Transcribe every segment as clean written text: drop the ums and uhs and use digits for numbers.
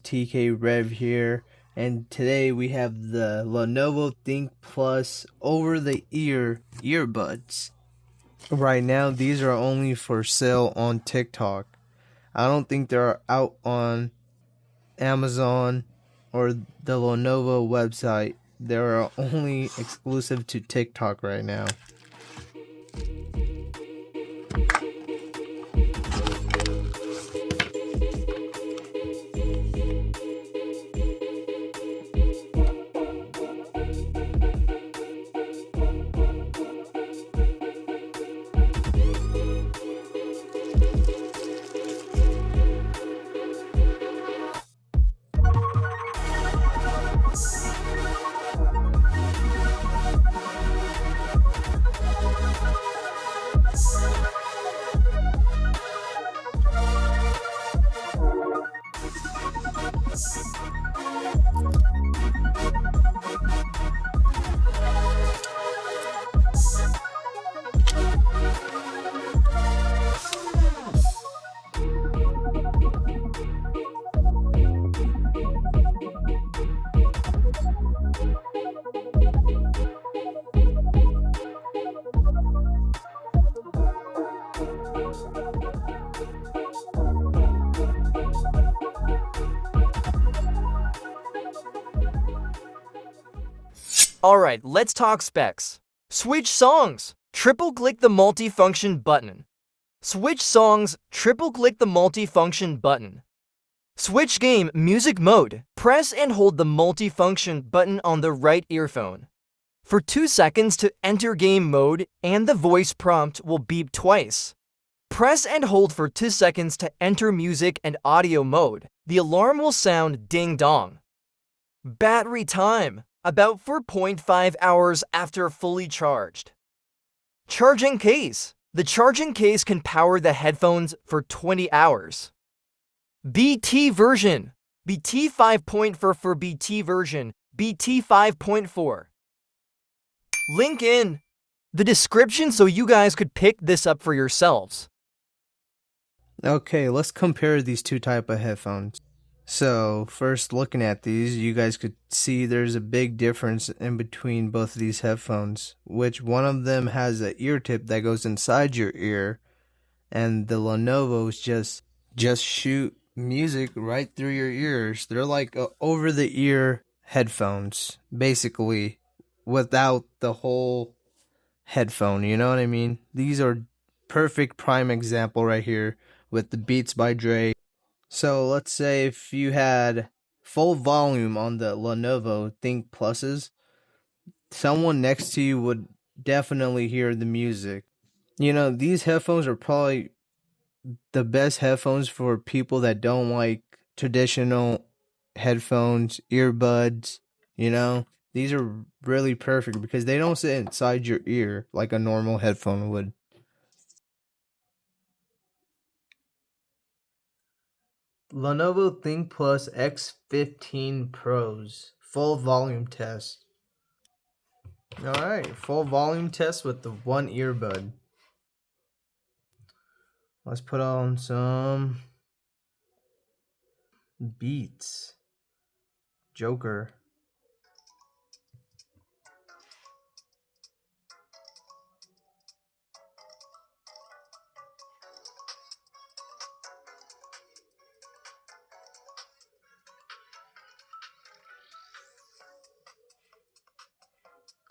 TK Rev here, and today we have the Lenovo Thinkplus over-the-ear earbuds. Right now, these are only for sale on TikTok. I don't think they're out on Amazon or the Lenovo website. They're only exclusive to TikTok right now. Alright, let's talk specs. Switch songs. Triple-click the multi-function button. Switch songs. Triple-click the multi-function button. Switch game music mode. Press and hold the multi-function button on the right earphone for 2 seconds to enter game mode, and the voice prompt will beep twice. Press and hold for 2 seconds to enter music and audio mode. The alarm will sound ding-dong. Battery time. About 4.5 hours after fully charged. Charging case. The charging case can power the headphones for 20 hours. BT version. BT 5.4 for BT version. BT 5.4. Link in the description so you guys could pick this up for yourselves. Okay, let's compare these two type of headphones. So first, looking at these, you guys could see there's a big difference in between both of these headphones, which one of them has an ear tip that goes inside your ear, and the Lenovo's just shoot music right through your ears. They're like over-the-ear headphones, basically, without the whole headphone, you know what I mean? These are perfect prime example right here with the Beats by Dre. So let's say if you had full volume on the Lenovo Thinkpluses, someone next to you would definitely hear the music. You know, these headphones are probably the best headphones for people that don't like traditional headphones, earbuds, you know. These are really perfect because they don't sit inside your ear like a normal headphone would. Lenovo Thinkplus X15 Pros full volume test. Alright, full volume test with the one earbud. Let's put on some Beats. Joker.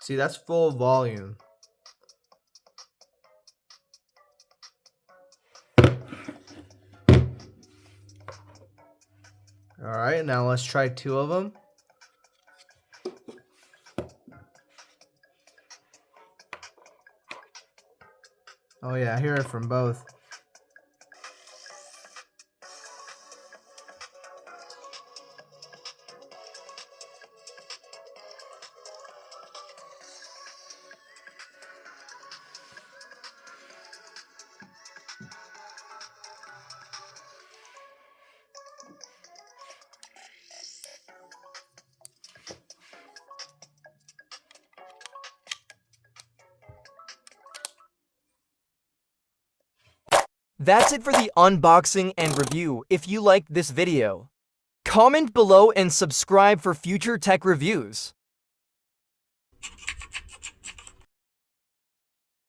See, that's full volume. Alright, now let's try two of them. Oh yeah, I hear it from both. That's it for the unboxing and review. If you liked this video, Comment below and subscribe for future tech reviews.